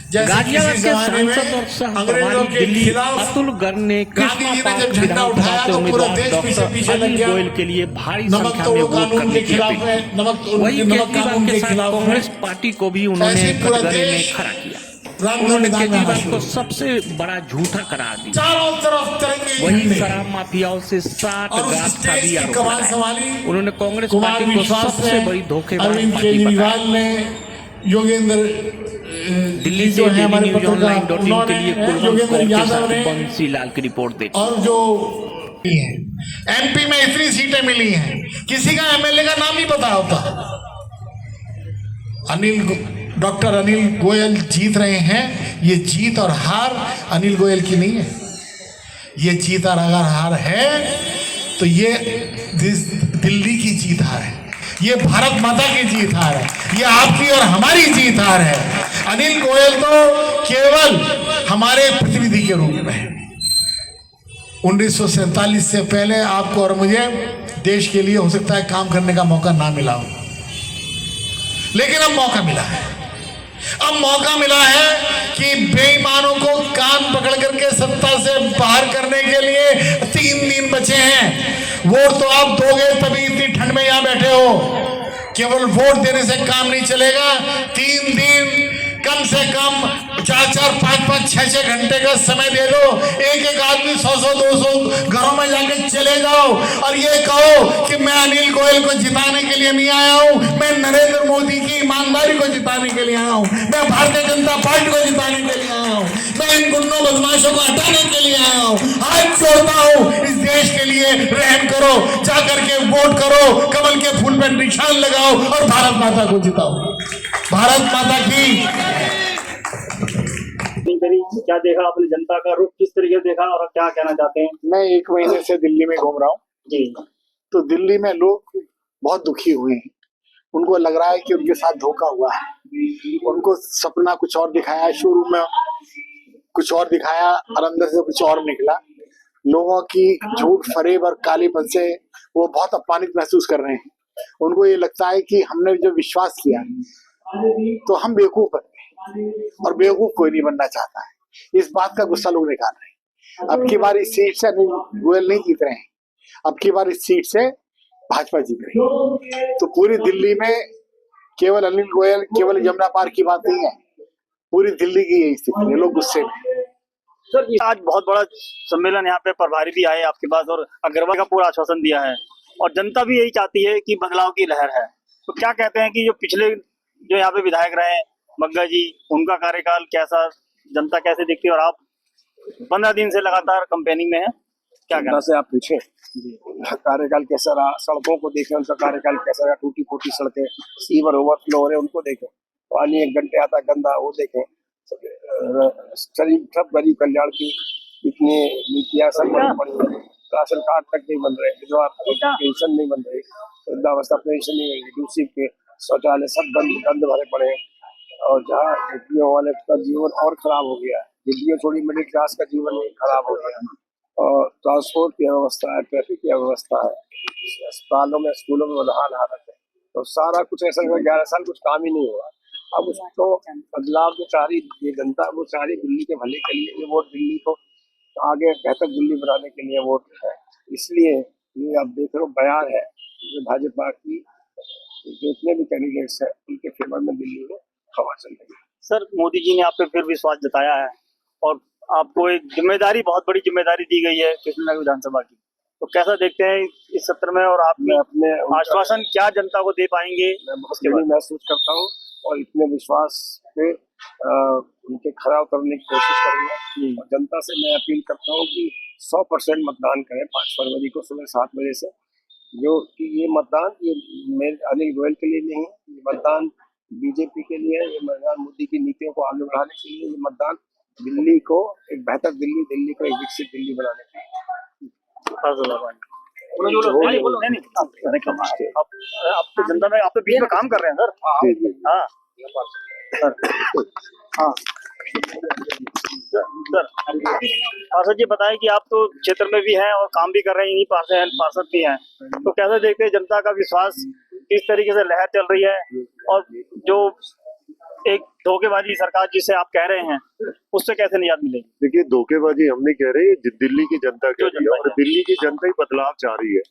गाजियाबाद के सांसद और सह प्रभारी दिल्ली अतुल गर्ग ने कृष्णा पार्क विधानसभा के उम्मीदवार डॉक्टर अनिल गोयल के लिए भारी संख्या में वोट करने की अपील की। वहीं केजरीवाल के साथ कांग्रेस पार्टी को भी उन्होंने कटघरे में खड़ा किया। उन्होंने केजरीवाल को सबसे बड़ा झूठा करार दिया। चारों तरफ तिरंगे वहीं शराब माफियाओं से 60 का भी आरोप लगाया। उन्होंने कांग्रेस पार्टी को सबसे बड़ी धोखेबाज पार्टी बताया। योगेंद्र दिल्ली से हमारे पत्रकार के लिए योगेंद्र यादव ने बंसीलाल की रिपोर्ट दी। और जो एमपी में इतनी सीटें मिली हैं, किसी का एमएलए का नाम नहीं पता होता। डॉक्टर अनिल गोयल जीत रहे हैं। ये जीत और हार अनिल गोयल की नहीं है। ये जीत और अगर हार है तो ये दिल्ली की जीत हार है, ये भारत माता की जीत हार है, ये आपकी और हमारी जीत हार है। अनिल गोयल तो केवल हमारे प्रतिनिधि के रूप में है। 1947 से पहले आपको और मुझे देश के लिए हो सकता है काम करने का मौका ना मिला हो, लेकिन अब मौका मिला है। अब मौका मिला है कि बेईमानों को कान पकड़ करके सत्ता से बाहर करने के लिए 3 दिन बचे हैं। वोट तो आप दोगे तभी इतनी ठंड में यहां बैठे हो। केवल वोट देने से काम नहीं चलेगा। 3 दिन कम से कम 4-4, 5-5, 6-6 घंटे का समय दे दो। एक आदमी 100-100, 200 घरों में जाके चले जाओ और ये कहो कि मैं अनिल गोयल को जिताने के लिए नहीं आया हूं, मैं नरेंद्र मोदी की ईमानदारी को जिताने के लिए आया हूं, मैं भारतीय जनता पार्टी को जिताने के लिए आया हूं, मैं इन गुंडों बदमाशों को हटाने के लिए आया हूं। हाथ जोड़ता हूं, इस देश के लिए रहम करो, जाकर के वोट करो, कमल के फूल पर निशान लगाओ और भारत माता को जिताओ। भारत माता की। क्या देखा आपने, जनता का रुख किस तरीके से देखा और क्या कहना चाहते हैं? मैं 1 महीने से दिल्ली में घूम रहा हूँ जी। तो दिल्ली में लोग बहुत दुखी हुए हैं। उनको लग रहा है कि उनके साथ धोखा हुआ है। उनको सपना कुछ और दिखाया है, शुरू में कुछ और दिखाया और अंदर से कुछ और निकला। लोगों की झूठ, फरेब और कालीपन से वो बहुत अपमानित महसूस कर रहे हैं। उनको ये लगता है कि हमने जो विश्वास किया तो हम बेवकूफ बन गए, और बेवकूफ कोई नहीं बनना चाहता है। इस बात का गुस्सा लोग निकाल रहे हैं। अब की बार इस सीट से अनिल गोयल नहीं जीत रहे हैं, अब की बार इस सीट से भाजपा जीत रही है। तो पूरी दिल्ली में केवल अनिल गोयल, केवल यमुना पार की बात नहीं है, पूरी दिल्ली की यही स्थिति है। लोग गुस्से में। सर, आज बहुत बड़ा सम्मेलन यहाँ पे प्रभारी भी आए आपके पास और अग्रवाल का पूरा आश्वासन दिया है और जनता भी यही चाहती है कि बदलाव की लहर है। तो क्या कहते हैं कि जो पिछले जो यहाँ पे विधायक रहे मग्गा जी, उनका कार्यकाल कैसा, जनता कैसे देखती है, और आप 15 दिन से लगातार कैंपेनिंग में है, क्या कहना से आप पूछे कार्यकाल कैसा रहा? सड़कों को देखें, उनका कार्यकाल कैसा रहा? टूटी फूटी सड़कें, सीवर ओवरफ्लो हो रहे, उनको देखें। पानी 1 घंटे आता गंदा, वो देखें। सब गरीब कल्याण की इतनी नीतियां सब बड़ी बड़ी, राशन कार्ड तक नहीं बन रहे, विधवा पेंशन नहीं बन रही, वृद्धावस्था पेंशन नहीं बन रही, दूसरी के शौचालय सब बंद भरे पड़े हैं। और जहाँ झुग्गियों वाले का जीवन और खराब हो गया है, झुग्गियों छोड़ी मिडिल क्लास का जीवन खराब हो गया है। और ट्रांसपोर्ट की व्यवस्था है, ट्रैफिक की व्यवस्था है, अस्पतालों में, स्कूलों में बदहाल हालत है। तो सारा कुछ ऐसा 11 साल कुछ काम ही नहीं हुआ। अब उसको बदलाव जो चाह रही ये जनता, वो चाह रही दिल्ली के भले के लिए। ये वोट दिल्ली को आगे बेहतर दिल्ली बनाने के लिए वोट है। इसलिए ये आप देख रहे हो बयान है जो भाजपा की जितने भी कैंडिडेट्स हैं उनके फेवर में दिल्ली में हवा चल रही है। सर, मोदी जी ने आप पे फिर विश्वास जताया है और आपको एक जिम्मेदारी, बहुत बड़ी जिम्मेदारी दी गई है कृष्णनगर विधानसभा की। तो कैसा देखते हैं इस सत्र में और आप अपने आश्वासन क्या जनता को दे पाएंगे? मैं बहुत बड़ी महसूस करता हूँ और इतने विश्वास पे उनके खरा उतरने की कोशिश करूंगा। और जनता से मैं अपील करता हूँ कि 100% मतदान करें 5 फरवरी को सुबह 7 बजे से। जो कि ये मतदान ये मेरे अनिल गोयल के लिए नहीं है, ये मतदान बीजेपी के लिए है, ये मतदान मोदी की नीतियों को आगे बढ़ाने के लिए, ये मतदान दिल्ली को एक बेहतर दिल्ली, दिल्ली को एक विकसित दिल्ली बनाने के लिए। आप तो जनता में, आप तो बीच में काम कर रहे हैं सर। हाँ हाँ सर, पार्षद जी बताएं कि आप तो क्षेत्र में भी हैं और काम भी कर रहे हैं, यही पार्षद भी हैं। तो कैसे देखते हैं जनता का विश्वास किस तरीके से लहर चल रही है और जो एक धोखेबाजी सरकार जिसे आप कह रहे हैं उससे कैसे निजात मिलेगी? देखिए, धोखेबाजी हम नहीं कह रहे, ये दिल्ली की जनता कह रही है और दिल्ली की जनता ही बदलाव चाह रही है।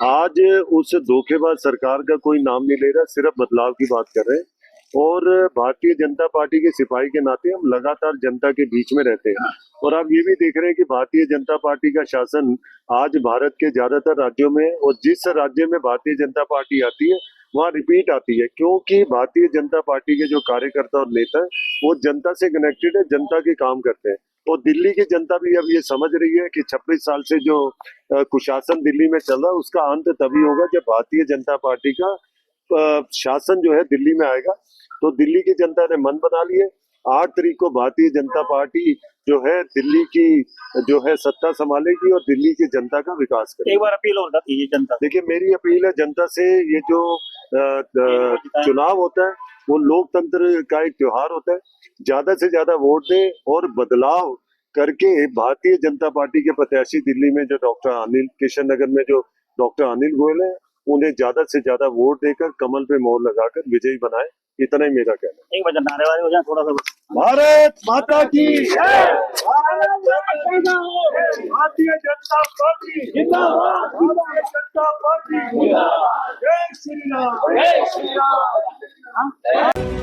आज उस धोखेबाज सरकार का कोई नाम नहीं ले रहा, सिर्फ बदलाव की बात कर रहे हैं। और भारतीय जनता पार्टी के सिपाही के नाते हम लगातार जनता के बीच में रहते हैं और आप ये भी देख रहे हैं कि भारतीय जनता पार्टी का शासन आज भारत के ज्यादातर राज्यों में, और जिस राज्य में भारतीय जनता पार्टी आती है वहाँ रिपीट आती है, क्योंकि भारतीय जनता पार्टी के जो कार्यकर्ता और नेता हैं वो जनता से कनेक्टेड है, जनता के काम करते हैं। और दिल्ली की जनता भी अब ये समझ रही है कि 26 साल से जो कुशासन दिल्ली में चल रहा है उसका अंत तभी होगा जब भारतीय जनता पार्टी का शासन जो है दिल्ली में आएगा। तो दिल्ली की जनता ने मन बना लिए, 8 तारीख को भारतीय जनता पार्टी जो है दिल्ली की जो है सत्ता संभालेगी और दिल्ली की जनता का विकास करेगी। एक बार अपील और कीजिए जनता। देखिए, मेरी अपील है जनता से, ये जो चुनाव होता है वो लोकतंत्र का एक त्योहार होता है, ज्यादा से ज्यादा वोट दें और बदलाव करके भारतीय जनता पार्टी के प्रत्याशी दिल्ली में जो डॉक्टर अनिल, किशन नगर में जो डॉक्टर अनिल गोयल है, उन्हें ज्यादा से ज्यादा वोट देकर कमल पे मोहर लगाकर विजयी बनाए। इतना ही मेरा कहना है। एक बार नारेबाजी हो जाए थोड़ा सा बस। भारत माता की भारतीय जनता पार्टी जिंदाबाद, भारतीय जनता पार्टी जिंदाबाद, जय श्री राम, जय श्री राम।